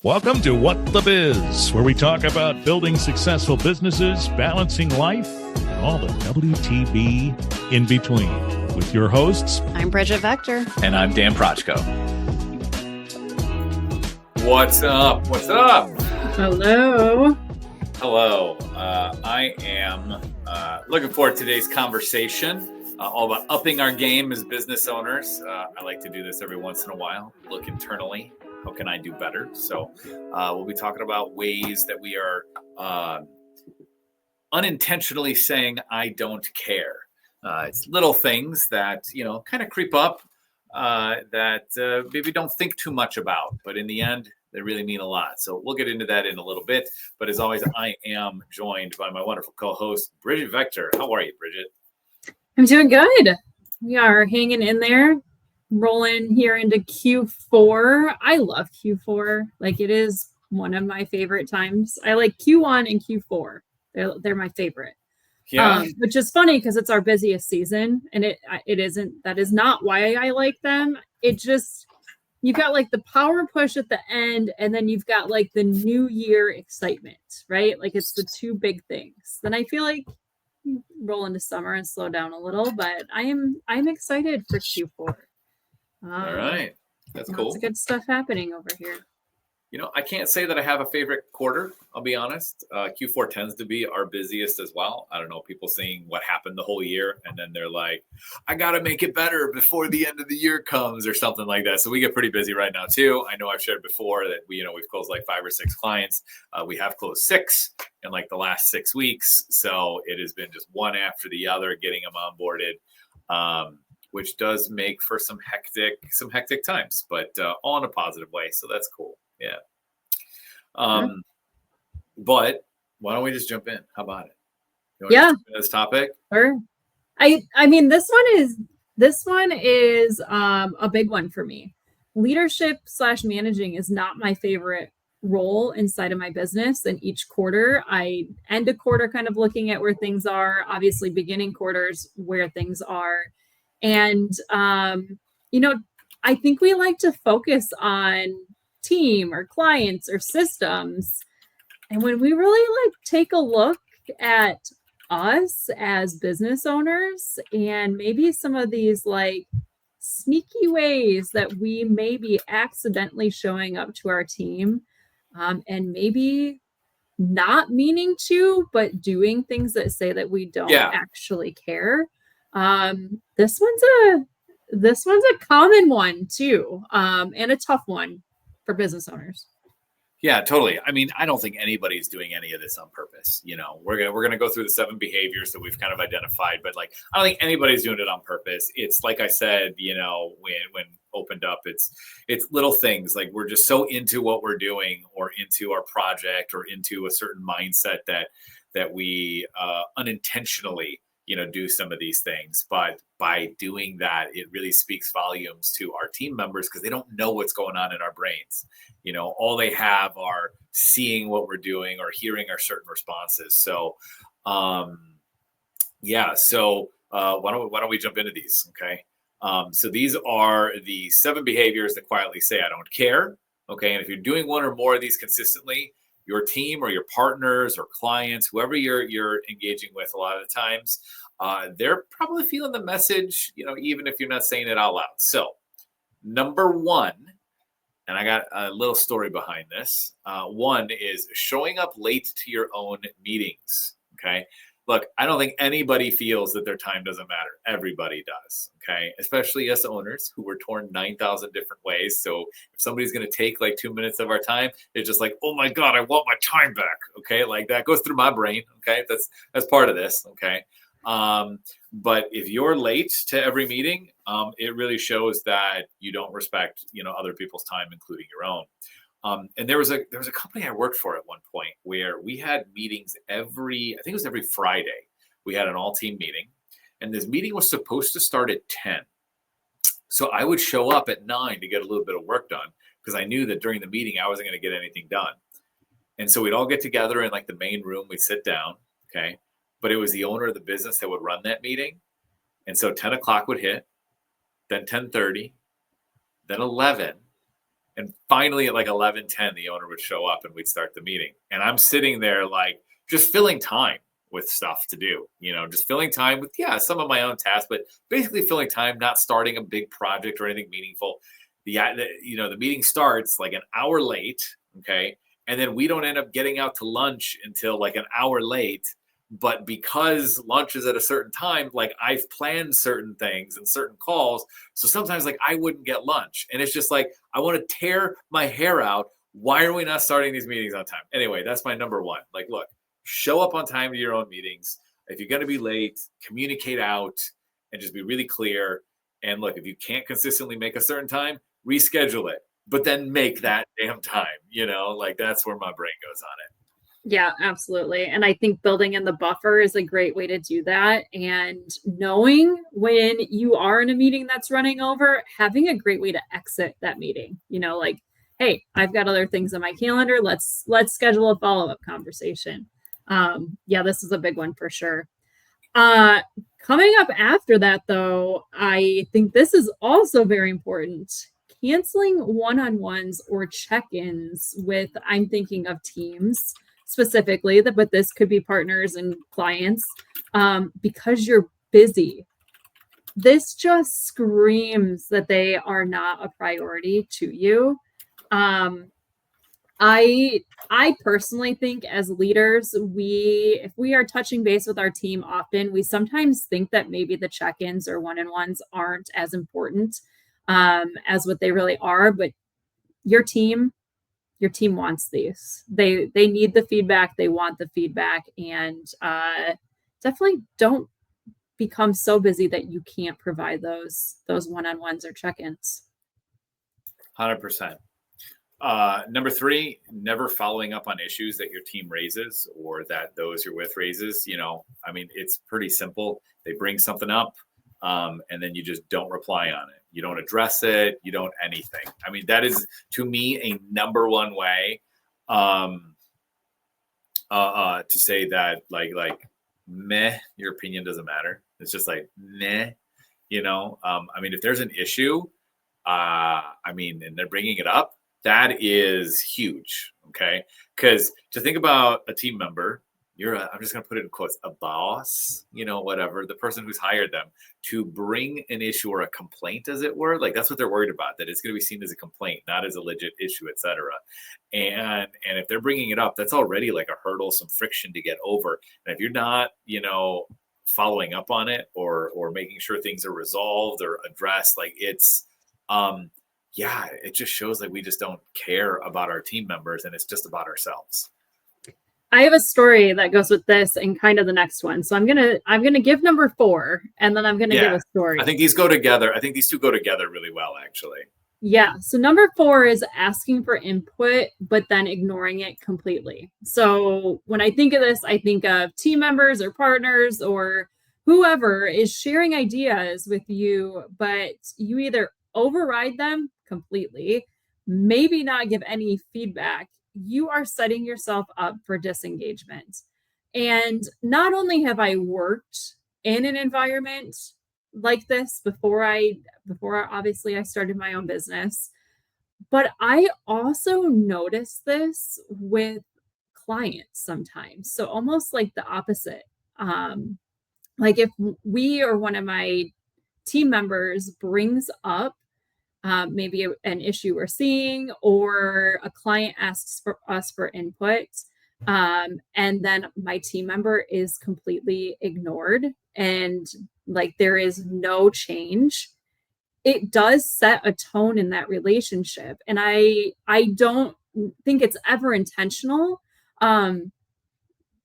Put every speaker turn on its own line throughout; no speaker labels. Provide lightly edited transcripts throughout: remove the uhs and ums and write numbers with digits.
Welcome to What the Biz, where we talk about building successful businesses, balancing life, and all the WTB in between. With your hosts,
I'm Bridget Vector.
And I'm Dan Prochko.
What's up? What's up?
Hello.
Hello. I am looking forward to today's conversation, all about upping our game as business owners. I like to do this every once in a while, look internally. How can I do better? So we'll be talking about ways that we are unintentionally saying, I don't care. It's little things that, kind of creep up that maybe don't think too much about. But in the end, they really mean a lot. So we'll get into that in a little bit. But as always, I am joined by my wonderful co-host, Bridget Vector. How are you, Bridget?
I'm doing good. We are hanging in there. Rolling here into Q4. I love Q4. Like, it is one of my favorite times. I like Q1 and Q4. They're my favorite.
Yeah.
Which is funny because it's our busiest season, and it isn't. That is not why I like them. It just, you've got like the power push at the end, and then you've got like the new year excitement, right? Like, it's the two big things. Then I feel like roll into summer and slow down a little, but I'm excited for Q4.
All right. That's cool.
Lots of good stuff happening over here.
I can't say that I have a favorite quarter. I'll be honest. Q4 tends to be our busiest as well. I don't know, people seeing what happened the whole year, and then they're like, I got to make it better before the end of the year comes or something like that. So we get pretty busy right now too. I know I've shared before that we've closed like 5 or 6 clients. We have closed 6 in like the last 6 weeks. So it has been just one after the other, getting them onboarded. Which does make for some hectic times, but all in a positive way. So that's cool. Yeah. But why don't we just jump in? How about it? You want to jump into this topic?
Sure. I mean, this one is a big one for me. Leadership / managing is not my favorite role inside of my business. And each quarter, I end a quarter kind of looking at where things are, obviously beginning quarters where things are. And, I think we like to focus on team or clients or systems. And when we really take a look at us as business owners and maybe some of these like sneaky ways that we may be accidentally showing up to our team, and maybe not meaning to, but doing things that say that we don't actually care. This one's a common one too, and a tough one for business owners.
Yeah, totally. I mean, I don't think anybody's doing any of this on purpose. We're gonna go through the 7 behaviors that we've kind of identified, but like, I don't think anybody's doing it on purpose. It's like I said, when opened up, it's little things like we're just so into what we're doing or into our project or into a certain mindset that we unintentionally do some of these things. But by doing that, it really speaks volumes to our team members because they don't know what's going on in our brains. All they have are seeing what we're doing or hearing our certain responses. So, why don't we jump into these? Okay. So these are the 7 behaviors that quietly say, I don't care. Okay. And if you're doing one or more of these consistently, your team or your partners or clients, whoever you're engaging with, a lot of the times, they're probably feeling the message, even if you're not saying it out loud. So number 1, and I got a little story behind this. 1 is showing up late to your own meetings. Okay. Look, I don't think anybody feels that their time doesn't matter. Everybody does. Okay. Especially us owners who were torn 9,000 different ways. So if somebody's going to take like 2 minutes of our time, it's just like, oh my God, I want my time back. Okay. Like that goes through my brain. Okay. That's part of this. Okay. But if you're late to every meeting, it really shows that you don't respect, other people's time, including your own. And there was a company I worked for at one point where we had meetings every Friday. We had an all team meeting, and this meeting was supposed to start at 10. So I would show up at 9 to get a little bit of work done because I knew that during the meeting I wasn't going to get anything done. And so we'd all get together in like the main room. We'd sit down. Okay. But it was the owner of the business that would run that meeting. And so 10 o'clock would hit, then 10:30, then 11. And finally at like 11:10, the owner would show up and we'd start the meeting. And I'm sitting there like just filling time with stuff to do, just filling time with, some of my own tasks, but basically filling time, not starting a big project or anything meaningful. The meeting starts like an hour late. Okay. And then we don't end up getting out to lunch until like an hour late. But because lunch is at a certain time, like I've planned certain things and certain calls. So sometimes like I wouldn't get lunch. And it's just like, I want to tear my hair out. Why are we not starting these meetings on time? Anyway, that's my number one. Like, look, show up on time to your own meetings. If you're going to be late, communicate out and just be really clear. And look, if you can't consistently make a certain time, reschedule it, but then make that damn time, like that's where my brain goes on it.
Yeah, absolutely. And I think building in the buffer is a great way to do that. And knowing when you are in a meeting that's running over, having a great way to exit that meeting, like, hey, I've got other things on my calendar. Let's schedule a follow-up conversation. This is a big one for sure. Coming up after that, though, I think this is also very important. Canceling one-on-ones or check-ins with, I'm thinking of teams specifically, but this could be partners and clients, because you're busy. This just screams that they are not a priority to you. I personally think as leaders, if we are touching base with our team often, we sometimes think that maybe the check-ins or one-on-ones aren't as important as what they really are. But your team wants these. They need the feedback. They want the feedback, and definitely don't become so busy that you can't provide those one-on-ones or check-ins.
100%. Number 3, never following up on issues that your team raises or that those you're with raises. It's pretty simple. They bring something up, and then you just don't reply on it. You don't address it. You don't anything. That is to me a number one way to say that like meh, your opinion doesn't matter. It's just like meh, if there's an issue, and they're bringing it up, that is huge. Okay. Because to think about a team member, I'm just going to put it in quotes, a boss, whatever, the person who's hired them to bring an issue or a complaint, as it were, like that's what they're worried about, that it's going to be seen as a complaint, not as a legit issue, etc. And if they're bringing it up, that's already like a hurdle, some friction to get over. And if you're not, following up on it or making sure things are resolved or addressed, like it's, it just shows like we just don't care about our team members and it's just about ourselves.
I have a story that goes with this and kind of the next one. So I'm gonna give number 4, and then I'm gonna give a story.
I think these go together. I think these two go together really well, actually.
Yeah. So number 4 is asking for input, but then ignoring it completely. So when I think of this, I think of team members or partners or whoever is sharing ideas with you, but you either override them completely, maybe not give any feedback. You are setting yourself up for disengagement. And not only have I worked in an environment like this before obviously I started my own business, but I also notice this with clients sometimes. So almost like the opposite. Like if we or one of my team members brings up maybe an issue we're seeing, or a client asks for us for input, and then my team member is completely ignored and like there is no change, it does set a tone in that relationship. And I don't think it's ever intentional.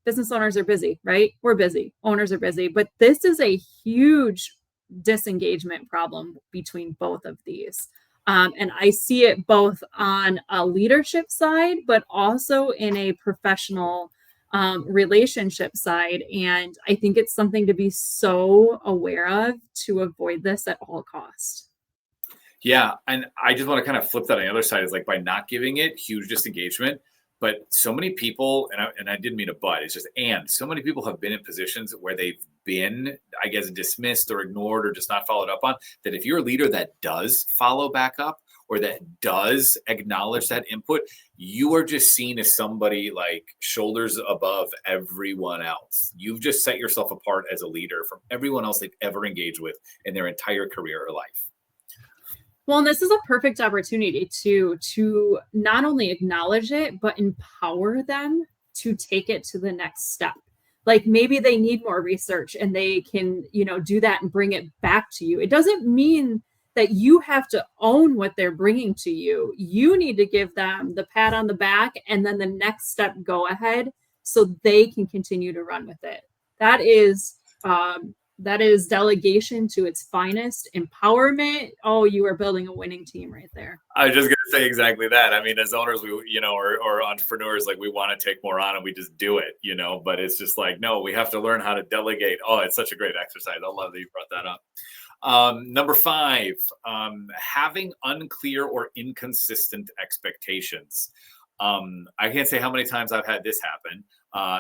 Business owners are busy, right? We're busy. Owners are busy. But this is a huge disengagement problem between both of these. And I see it both on a leadership side, but also in a professional relationship side. And I think it's something to be so aware of to avoid this at all costs.
Yeah. And I just want to kind of flip that on the other side, is like by not giving it, huge disengagement. But so many people, and I didn't mean a but, it's just, and so many people have been in positions where they've been, I guess, dismissed or ignored or just not followed up on, that if you're a leader that does follow back up, or that does acknowledge that input, you are just seen as somebody like shoulders above everyone else. You've just set yourself apart as a leader from everyone else they've ever engaged with in their entire career or life.
Well, and this is a perfect opportunity to not only acknowledge it, but empower them to take it to the next step. Like maybe they need more research and they can, do that and bring it back to you. It doesn't mean that you have to own what they're bringing to you. You need to give them the pat on the back and then the next step, go ahead, so they can continue to run with it. That is delegation to its finest. Empowerment. Oh, you are building a winning team right there.
I was just going to say exactly that. I mean, as owners, or entrepreneurs, like we want to take more on and we just do it, but it's just like, no, we have to learn how to delegate. Oh, it's such a great exercise. I love that you brought that up. Number 5, having unclear or inconsistent expectations. I can't say how many times I've had this happen,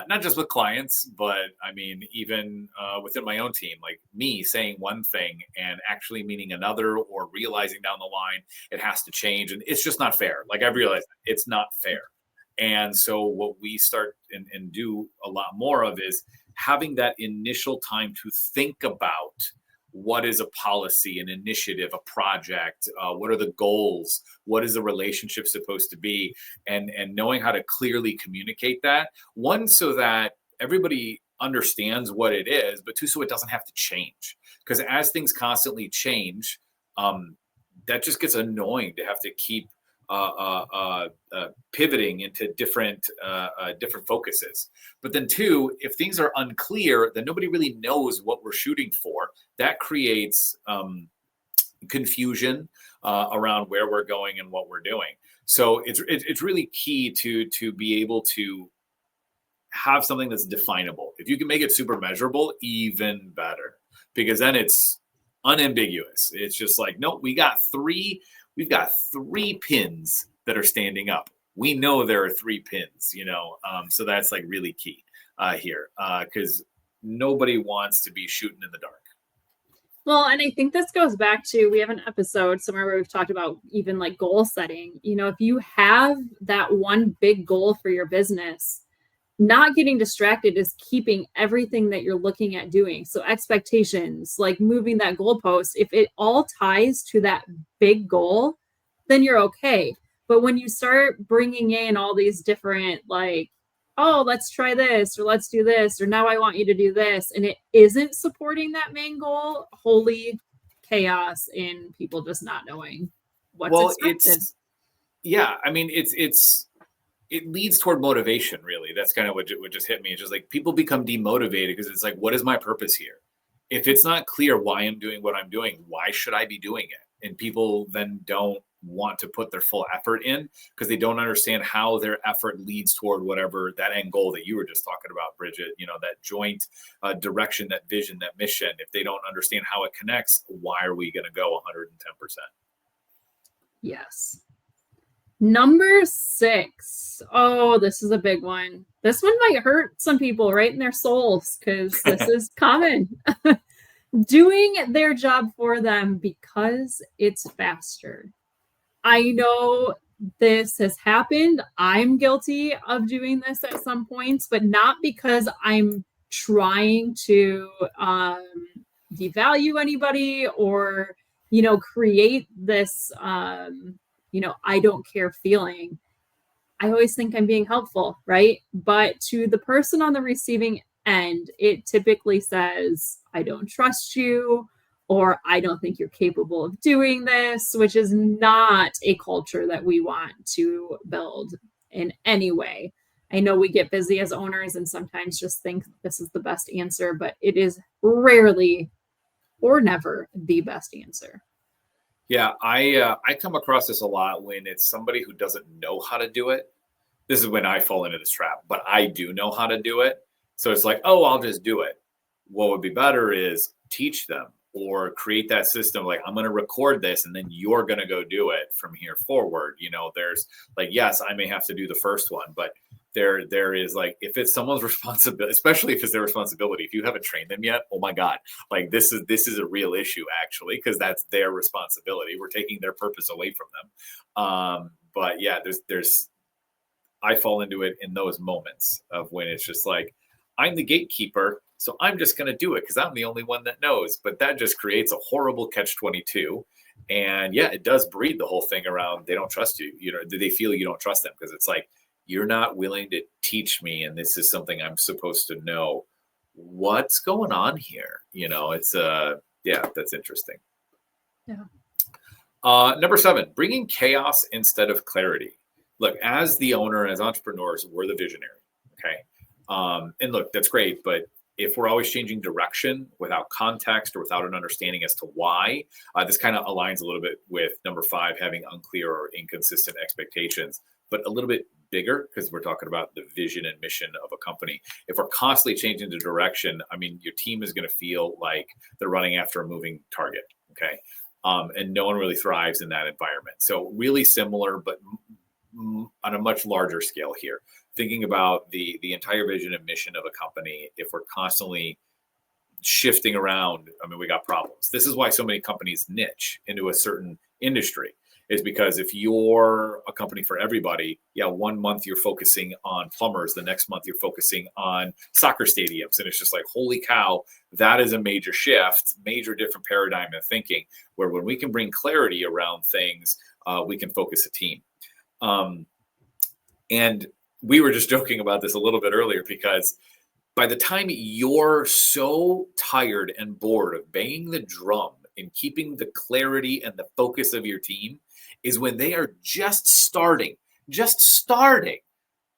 not just with clients, but I mean, even within my own team, like me saying one thing and actually meaning another, or realizing down the line it has to change. And it's just not fair. Like I've realized it's not fair. And so what we start and do a lot more of is having that initial time to think about what is a policy, an initiative, a project, what are the goals, what is the relationship supposed to be, and knowing how to clearly communicate that, one, so that everybody understands what it is, but two, so it doesn't have to change. Because as things constantly change, that just gets annoying to have to keep pivoting into different focuses. But then two, if things are unclear, then nobody really knows what we're shooting for. That creates confusion around where we're going and what we're doing. So it's really key to be able to have something that's definable. If you can make it super measurable, even better, because then it's unambiguous. It's just like, nope, we've got three pins that are standing up. We know there are 3 pins, so that's like really key here, because nobody wants to be shooting in the dark.
Well, and I think this goes back to, we have an episode somewhere where we've talked about even like goal setting. If you have that one big goal for your business, not getting distracted is keeping everything that you're looking at doing. So expectations, like moving that goalpost, if it all ties to that big goal, then you're okay. But when you start bringing in all these different, like, oh, let's try this, or let's do this, or now I want you to do this, and it isn't supporting that main goal, holy chaos in people just not knowing what's expected.
It leads toward motivation, really. That's kind of what just hit me. It's just like people become demotivated because it's like, what is my purpose here? If it's not clear why I'm doing what I'm doing, why should I be doing it? And people then don't want to put their full effort in because they don't understand how their effort leads toward whatever that end goal that you were just talking about, Bridget, that joint direction, that vision, that mission. If they don't understand how it connects, why are we going to go 110%?
Yes. Number 6. Oh, this is a big one. This one might hurt some people right in their souls because this is common. Doing their job for them because it's faster. I know this has happened. I'm guilty of doing this at some points, but not because I'm trying to devalue anybody or, create this, I don't care feeling. I always think I'm being helpful, right? But to the person on the receiving end, it typically says, I don't trust you, or I don't think you're capable of doing this, which is not a culture that we want to build in any way. I know we get busy as owners and sometimes just think this is the best answer, but it is rarely or never the best answer.
Yeah, I come across this a lot when it's somebody who doesn't know how to do it. This is when I fall into this trap, but I do know how to do it. So it's like, oh, I'll just do it. What would be better is teach them or create that system. Like, I'm going to record this and then you're going to go do it from here forward. There's like, yes, I may have to do the first one, but there is like, if it's someone's responsibility, especially if it's their responsibility, if you haven't trained them yet, oh my God, like this is a real issue actually, because that's their responsibility. We're taking their purpose away from them. But yeah, there's I fall into it in those moments of when it's just like, I'm the gatekeeper, so I'm just going to do it because I'm the only one that knows. But that just creates a horrible catch-22. And yeah, it does breed the whole thing around they don't trust you. You know, do they feel you don't trust them? Because it's like, you're not willing to teach me, and this is something I'm supposed to know. What's going on here? You know, it's yeah, that's interesting.
Yeah.
Number 7, bringing chaos instead of clarity. Look, as the owner, as entrepreneurs, we're the visionary. Okay. And look, that's great. But if we're always changing direction without context or without an understanding as to why, this kind of aligns a little bit with number 5, having unclear or inconsistent expectations, but a little bit bigger because we're talking about the vision and mission of a company. If we're constantly changing the direction, I mean, your team is going to feel like they're running after a moving target. Okay. And no one really thrives in that environment. So really similar, but on a much larger scale here, thinking about the entire vision and mission of a company. If we're constantly shifting around, I mean, we got problems. This is why so many companies niche into a certain industry, is because if you're a company for everybody, yeah, 1 month you're focusing on plumbers, the next month you're focusing on soccer stadiums. And it's just like, holy cow, that is a major shift, major different paradigm of thinking, where when we can bring clarity around things, we can focus a team. And we were just joking about this a little bit earlier, because by the time you're so tired and bored of banging the drum and keeping the clarity and the focus of your team, is when they are just starting,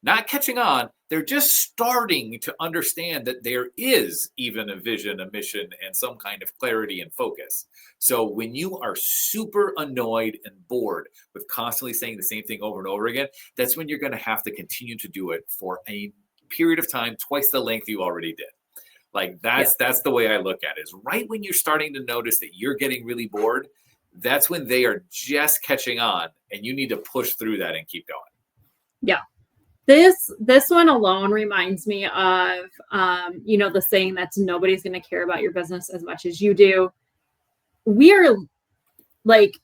not catching on. They're just starting to understand that there is even a vision, a mission, and some kind of clarity and focus. So when you are super annoyed and bored with constantly saying the same thing over and over again, that's when you're going to have to continue to do it for a period of time, twice the length you already did. Like that's the way I look at it, is right when you're starting to notice that you're getting really bored, that's when they are just catching on, and you need to push through that and keep going.
Yeah. This one alone reminds me of, the saying that's nobody's going to care about your business as much as you do. We're like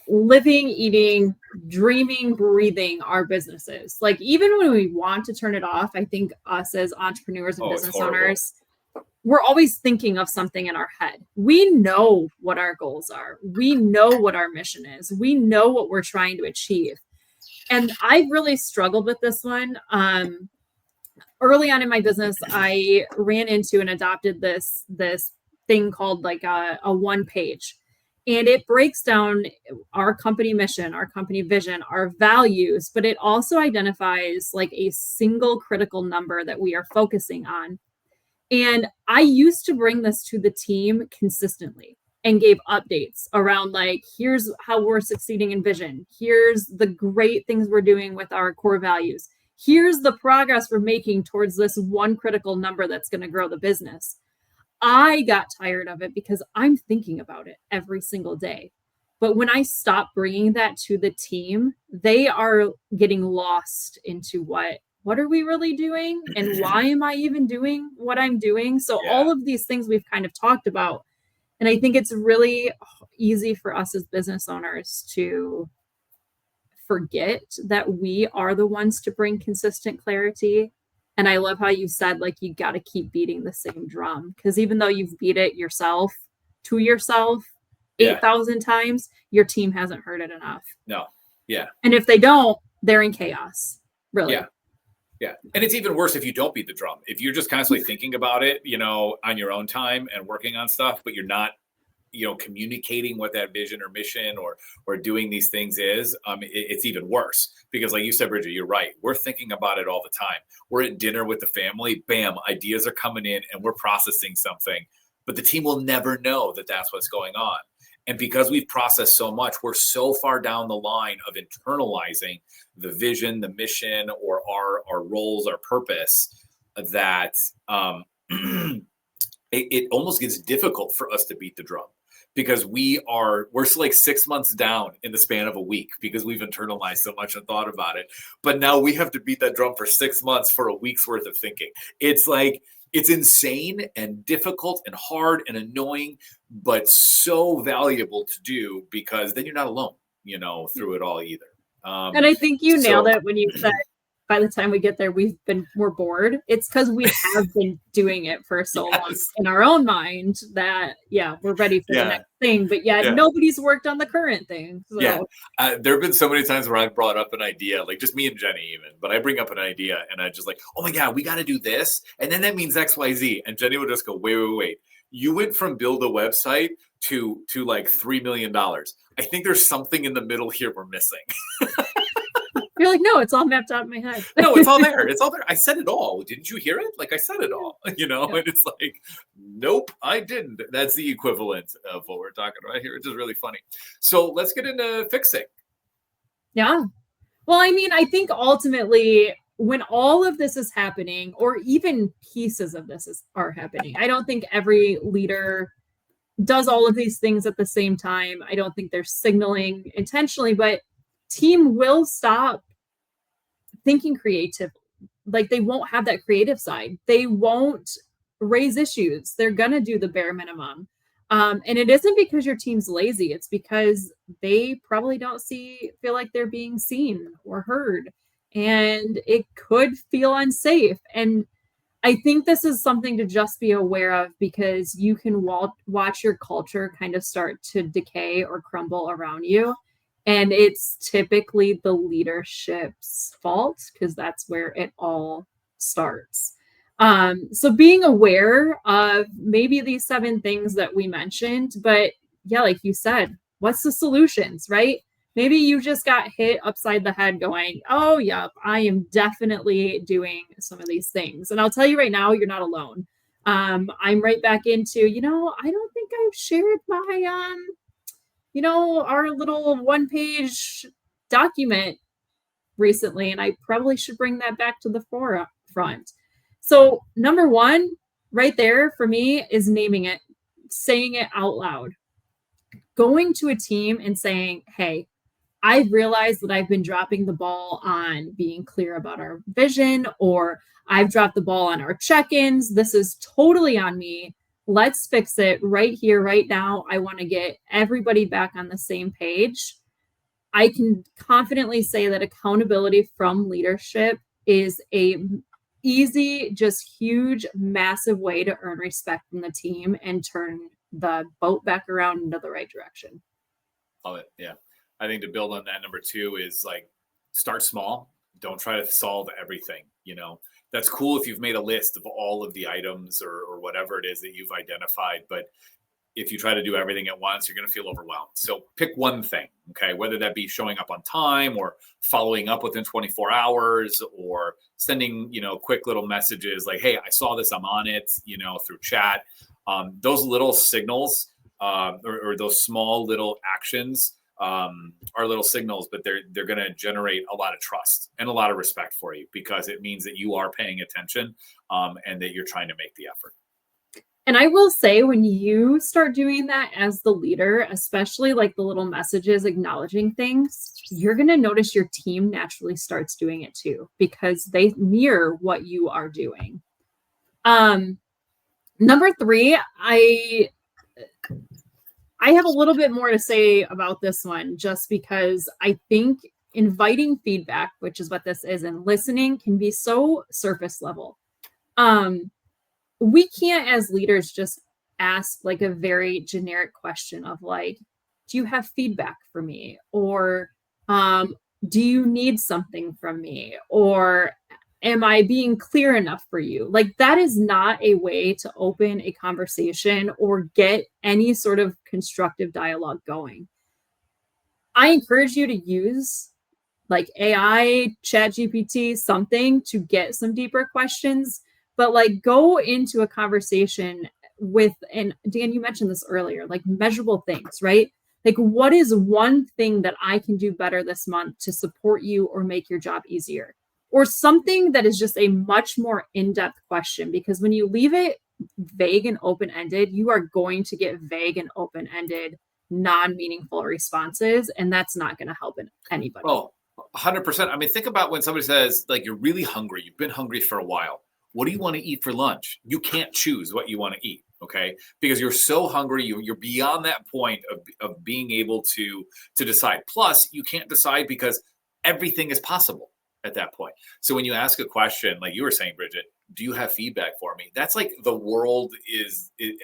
living, eating, dreaming, breathing our businesses. Like even when we want to turn it off, I think us as entrepreneurs and business owners, we're always thinking of something in our head. We know what our goals are. We know what our mission is. We know what we're trying to achieve. And I really struggled with this one. Early on in my business, I ran into and adopted this thing called like a 1-page. And it breaks down our company mission, our company vision, our values, but it also identifies like a single critical number that we are focusing on. And I used to bring this to the team consistently and gave updates around like, here's how we're succeeding in vision. Here's the great things we're doing with our core values. Here's the progress we're making towards this one critical number that's going to grow the business. I got tired of it because I'm thinking about it every single day. But when I stop bringing that to the team, they are getting lost into what are we really doing? And why am I even doing what I'm doing? So all of these things we've kind of talked about. And I think it's really easy for us as business owners to forget that we are the ones to bring consistent clarity. And I love how you said, like, you got to keep beating the same drum, because even though you've beat it yourself 8,000 times, your team hasn't heard it enough.
No. Yeah.
And if they don't, they're in chaos. Really.
Yeah. Yeah. And it's even worse if you don't beat the drum. If you're just constantly thinking about it, on your own time and working on stuff, but you're not, communicating what that vision or mission or doing these things is, it's even worse. Because like you said, Bridget, you're right. We're thinking about it all the time. We're at dinner with the family, bam, ideas are coming in and we're processing something, but the team will never know that that's what's going on. And because we've processed so much, we're so far down the line of internalizing the vision, the mission, or our roles, our purpose, that it almost gets difficult for us to beat the drum. because we're like 6 months down in the span of a week because we've internalized so much and thought about it. But now we have to beat that drum for 6 months for a week's worth of thinking. It's like, it's insane and difficult and hard and annoying, but so valuable to do, because then you're not alone, through it all either.
And I think you nailed it when you said, by the time we get there, we're bored. It's because we have been doing it for so long in our own mind that, we're ready for the next thing. But nobody's worked on the current thing. So.
Yeah. There have been so many times where I've brought up an idea, like just me and Jenny even, but I bring up an idea and I just like, oh my God, we got to do this. And then that means X, Y, Z. And Jenny would just go, wait. You went from build a website to like $3 million. I think there's something in the middle here we're missing.
You're like, no, it's all mapped out in my head.
No, it's all there. It's all there. I said it all. Didn't you hear it? Like I said it all, and it's like, nope, I didn't. That's the equivalent of what we're talking about here, which is really funny. So let's get into fixing.
Yeah. Well, I mean, I think ultimately when all of this is happening, or even pieces of this are happening, I don't think every leader does all of these things at the same time. I don't think they're signaling intentionally, but team will stop thinking creative. Like they won't have that creative side. They won't raise issues. They're going to do the bare minimum. And it isn't because your team's lazy. It's because they probably don't feel like they're being seen or heard. And it could feel unsafe. And I think this is something to just be aware of, because you can watch your culture kind of start to decay or crumble around you. And it's typically the leadership's fault, because that's where it all starts. So being aware of maybe these 7 things that we mentioned, but like you said, what's the solutions, right? Maybe you just got hit upside the head going, oh, yeah, I am definitely doing some of these things. And I'll tell you right now, you're not alone. I'm right back into, I don't think I've shared my, our little 1-page document recently, and I probably should bring that back to the forefront. So number 1 right there for me is naming it, saying it out loud, going to a team and saying, hey, I've realized that I've been dropping the ball on being clear about our vision, or I've dropped the ball on our check-ins. This is totally on me. Let's fix it right here, right now. I want to get everybody back on the same page. I can confidently say that accountability from leadership is a easy, just huge, massive way to earn respect from the team and turn the boat back around into the right direction.
Love it. Yeah. I think to build on that, number 2 is like, start small. Don't try to solve everything. That's cool if you've made a list of all of the items or whatever it is that you've identified. But if you try to do everything at once, you're going to feel overwhelmed. So pick one thing, okay? Whether that be showing up on time or following up within 24 hours or sending, quick little messages like, hey, I saw this, I'm on it, through chat. Those little signals or those small little actions are little signals, but they're going to generate a lot of trust and a lot of respect for you, because it means that you are paying attention and that you're trying to make the effort.
And I will say, when you start doing that as the leader, especially like the little messages acknowledging things, you're going to notice your team naturally starts doing it too, because they mirror what you are doing. Number 3, I have a little bit more to say about this one, just because I think inviting feedback, which is what this is, and listening can be so surface level. We can't, as leaders, just ask like a very generic question of like, do you have feedback for me? Or do you need something from me? Or am I being clear enough for you? Like, that is not a way to open a conversation or get any sort of constructive dialogue going. I encourage you to use like AI, ChatGPT, something to get some deeper questions, but like go into a conversation with, and Dan, you mentioned this earlier, like measurable things, right? Like, what is one thing that I can do better this month to support you or make your job easier? Or something that is just a much more in-depth question, because when you leave it vague and open-ended, you are going to get vague and open-ended, non-meaningful responses, and that's not going to help anybody.
Oh, 100%. I mean, think about when somebody says, like, you're really hungry, you've been hungry for a while. What do you want to eat for lunch? You can't choose what you want to eat, okay? Because you're so hungry, you're beyond that point of being able to decide. Plus, you can't decide because everything is possible at that point. So when you ask a question, like you were saying, Bridget, do you have feedback for me? That's like the world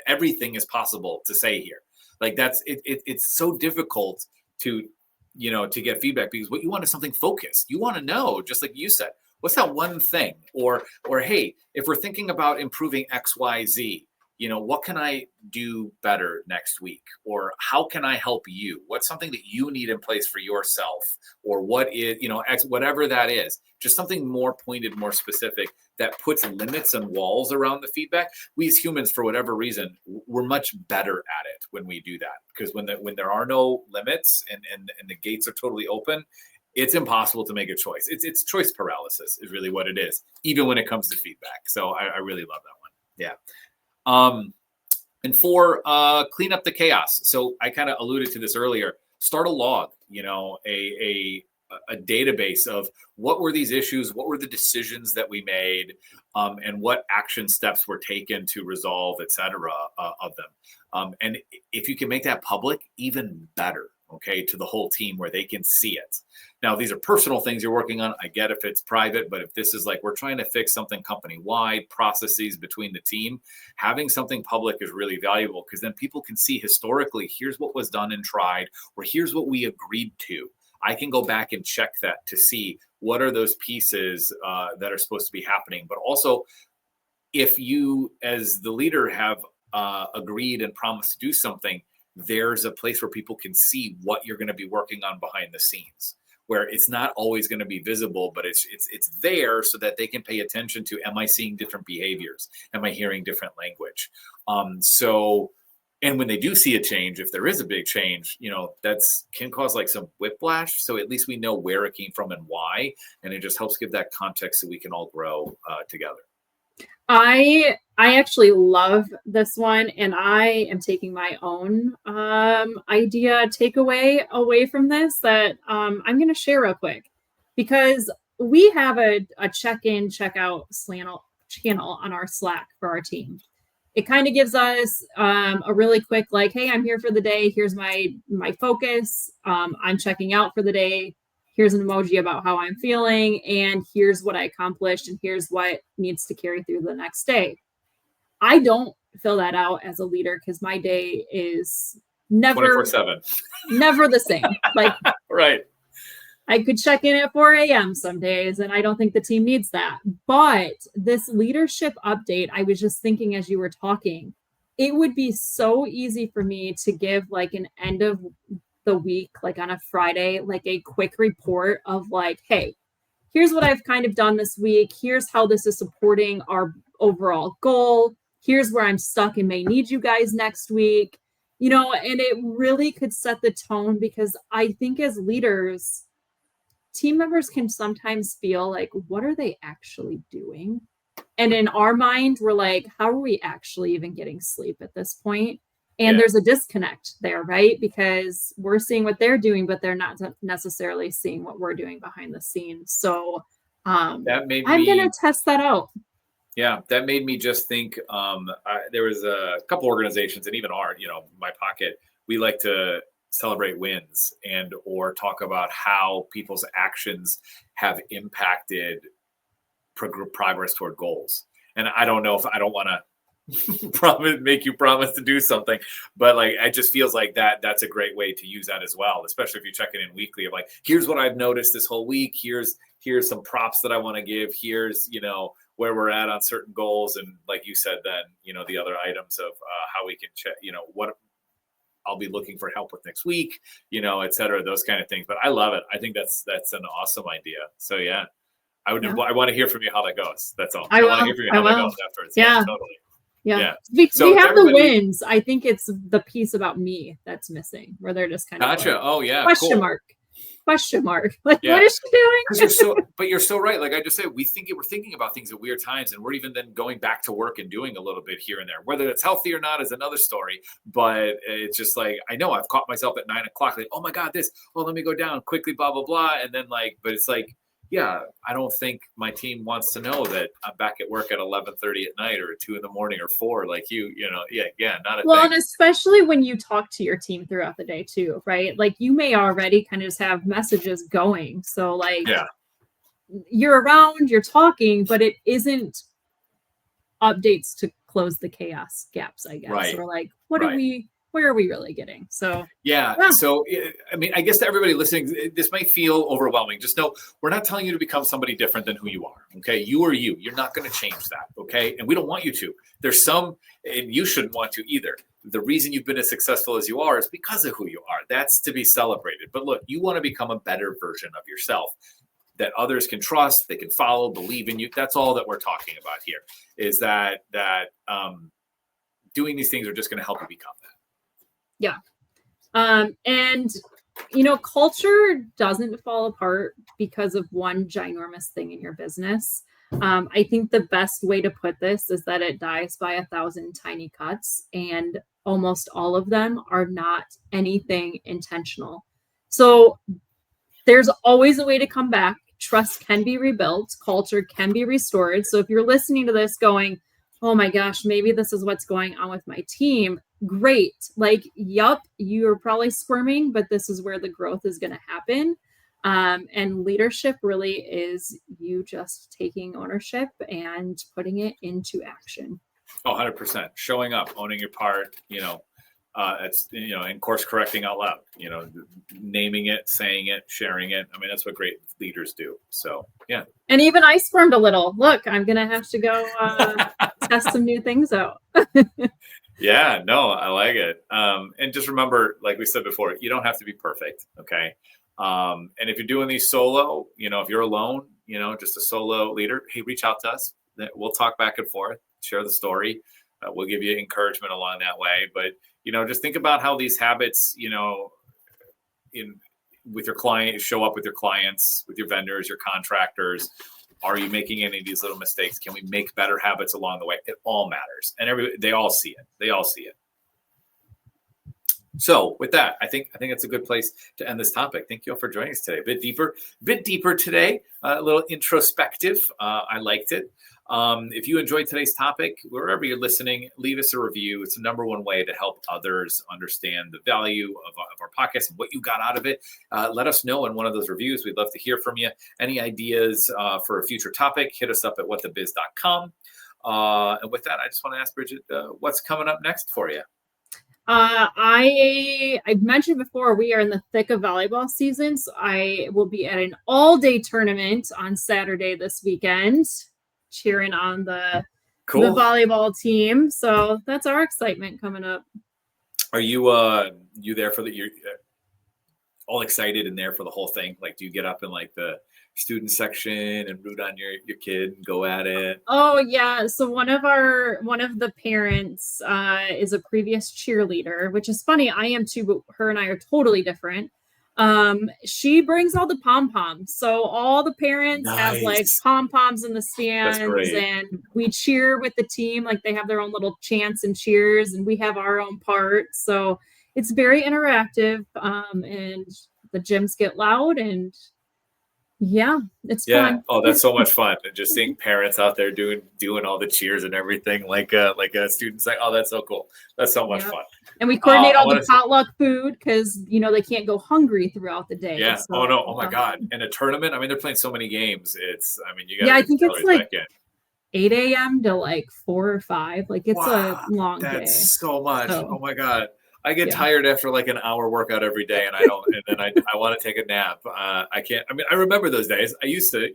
everything is possible to say here. Like it's so difficult to get feedback, because what you want is something focused. You want to know, just like you said, what's that one thing? Or hey, if we're thinking about improving XYZ, what can I do better next week? Or how can I help you? What's something that you need in place for yourself? Or what is, whatever that is, just something more pointed, more specific that puts limits and walls around the feedback. We as humans, for whatever reason, we're much better at it when we do that. Because when there are no limits and the gates are totally open, it's impossible to make a choice. It's choice paralysis is really what it is, even when it comes to feedback. So I really love that one. Yeah. And 4, clean up the chaos. So I kind of alluded to this earlier. Start a log, a database of what were these issues, what were the decisions that we made, and what action steps were taken to resolve, et cetera, of them. And if you can make that public, even better. Okay, to the whole team where they can see it. Now, these are personal things you're working on. I get if it's private, but if this is like we're trying to fix something company-wide, processes between the team, having something public is really valuable, because then people can see historically, here's what was done and tried, or here's what we agreed to. I can go back and check that to see what are those pieces that are supposed to be happening. But also, if you as the leader have agreed and promised to do something, there's a place where people can see what you're going to be working on behind the scenes, where it's not always going to be visible, but it's there so that they can pay attention to, am I seeing different behaviors? Am I hearing different language? And when they do see a change, if there is a big change, that's can cause like some whiplash. So at least we know where it came from and why, and it just helps give that context so we can all grow together.
I actually love this one, and I am taking my own idea takeaway away from this that I'm going to share real quick, because we have a check-in, check-out channel on our Slack for our team. It kind of gives us a really quick, like, hey, I'm here for the day. Here's my focus. I'm checking out for the day. Here's an emoji about how I'm feeling, and here's what I accomplished, and here's what needs to carry through the next day. I don't fill that out as a leader because my day is never
24/7,
never the same. Like,
right.
I could check in at 4 a.m. some days, and I don't think the team needs that. But this leadership update, I was just thinking as you were talking, it would be so easy for me to give like an end of the week, like on a Friday, like a quick report of like, hey, here's what I've kind of done this week. Here's how this is supporting our overall goal. Here's where I'm stuck and may need you guys next week, and it really could set the tone, because I think as leaders, team members can sometimes feel like, what are they actually doing? And in our mind, we're like, how are we actually even getting sleep at this point? And there's a disconnect there, right? Because we're seeing what they're doing, but they're not necessarily seeing what we're doing behind the scenes. So I'm going to test that out.
Yeah, that made me just think, there was a couple organizations, and even my pocket, we like to celebrate wins and or talk about how people's actions have impacted progress toward goals. And I don't know if I don't want to make you promise to do something, but like it just feels like that's a great way to use that as well, especially if you're checking in weekly of like, here's what I've noticed this whole week, here's some props that I want to give, here's where we're at on certain goals, and like you said, then the other items of how we can check what I'll be looking for help with next week, et cetera, those kind of things. But I love it. I think that's an awesome idea. So yeah, I want to hear from you how that goes. That's all. I want to hear from you how that goes afterwards. Yeah, totally.
Yeah. We have the wins. I think it's the piece about me that's missing, where they're just kind of
gotcha. Like,
question mark. Question mark. Like,
Yeah.
what is she doing?
Because you're so right. Like I just said, we're thinking about things at weird times, and we're even then going back to work and doing a little bit here and there. Whether it's healthy or not is another story. But it's just like, I know I've caught myself at 9 o'clock, like, oh my God, this, oh, let me go down quickly, blah, blah, blah. And then but it's like, yeah, I don't think my team wants to know that I'm back at work at 11:30 at night or 2 in the morning or 4, like not a
Well,
thing.
and especially when you talk to your team throughout the day too, right? Like you may already kind of just have messages going. So like
Yeah.
you're around, you're talking, but it isn't updates to close the chaos gaps, I guess.
Right.
Or like, where are we really getting? So
Yeah.
Yeah.
So, I mean, I guess to everybody listening, this might feel overwhelming. Just know we're not telling you to become somebody different than who you are. Okay. You are you. You're not going to change that. Okay. And we don't want you to. There's some, and you shouldn't want to either. The reason you've been as successful as you are is because of who you are. That's to be celebrated. But look, you want to become a better version of yourself that others can trust, they can follow, believe in you. That's all that we're talking about here, is that doing these things are just going to help you become that.
Yeah. And culture doesn't fall apart because of one ginormous thing in your business. I think the best way to put this is that it dies by 1,000 tiny cuts, and almost all of them are not anything intentional. So there's always a way to come back. Trust can be rebuilt. Culture can be restored. So if you're listening to this going, oh my gosh, maybe this is what's going on with my team. Great. Like, yup, you're probably squirming, but this is where the growth is going to happen. And leadership really is you just taking ownership and putting it into action.
Oh, 100%. Showing up, owning your part, it's, and course correcting out loud, naming it, saying it, sharing it. I mean, that's what great leaders do. So, yeah.
And even I squirmed a little. Look, I'm going to have to go test some new things out.
Yeah, no, I like it. And just remember, like we said before, you don't have to be perfect. Okay. And if you're doing these solo, if you're alone, just a solo leader, hey, reach out to us. We'll talk back and forth, share the story. We'll give you encouragement along that way. But, just think about how these habits, with your client, show up with your clients, with your vendors, your contractors. Are you making any of these little mistakes? Can we make better habits along the way? It all matters. And they all see it. They all see it. So with that, I think it's a good place to end this topic. Thank you all for joining us today. A bit deeper today, a little introspective. I liked it. If you enjoyed today's topic, wherever you're listening, leave us a review. It's the number one way to help others understand the value of our podcast and what you got out of it. Let us know in one of those reviews. We'd love to hear from you. Any ideas for a future topic, hit us up at whatthebiz.com. And with that, I just want to ask Bridget, what's coming up next for you?
I've mentioned before, we are in the thick of volleyball season. So I will be at an all-day tournament on Saturday this weekend, cheering on the volleyball team. So that's our excitement coming up.
Are you there for you're all excited and there for the whole thing? Like, do you get up in like the student section and root on your kid and go at it?
Oh yeah. So one of the parents is a previous cheerleader, which is funny. I am too, but her and I are totally different. She brings all the pom-poms. So all the parents have like pom-poms in the stands, and we cheer with the team. Like they have their own little chants and cheers, and we have our own part. So it's very interactive. And the gyms get loud, and yeah, it's fun.
Oh, that's so much fun. And just seeing parents out there doing all the cheers and everything, like a student saying, oh, that's so cool. That's so much fun.
And we coordinate all the potluck food because, they can't go hungry throughout the day.
Yeah.
So,
oh, no. Oh, my God. And a tournament, I mean, they're playing so many games. You got
I think it's like 8 a.m. to like 4 or 5. Like it's a long day.
That's so much. So, oh, my God. I get tired after like an hour workout every day, and then I want to take a nap. I can't. I mean, I remember those days. I used to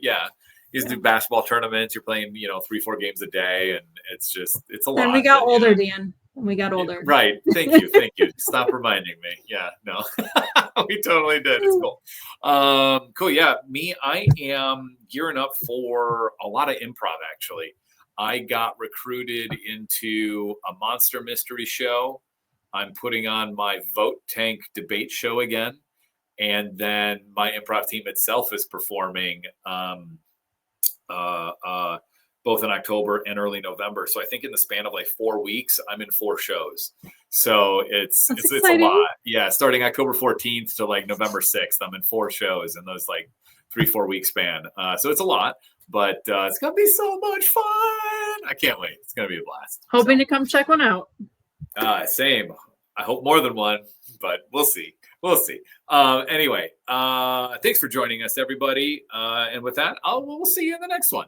do basketball tournaments. You're playing, 3-4 games a day, and it's a lot.
And we got older, Dan. We got older.
Right. Thank you. Stop reminding me. Yeah. No, we totally did. It's cool. Cool. Yeah. Me, I am gearing up for a lot of improv. Actually, I got recruited into a monster mystery show. I'm putting on my vote tank debate show again. And then my improv team itself is performing both in October and early November. So I think in the span of like 4 weeks, I'm in 4 shows. So it's a lot. Yeah, starting October 14th to like November 6th, I'm in 4 shows in those like 3-4 week span. So it's a lot, but it's gonna be so much fun. I can't wait. It's gonna be a blast.
Hoping to come check one out.
Same. I hope more than one, but we'll see. We'll see. Anyway, thanks for joining us, everybody. And with that, we'll see you in the next one.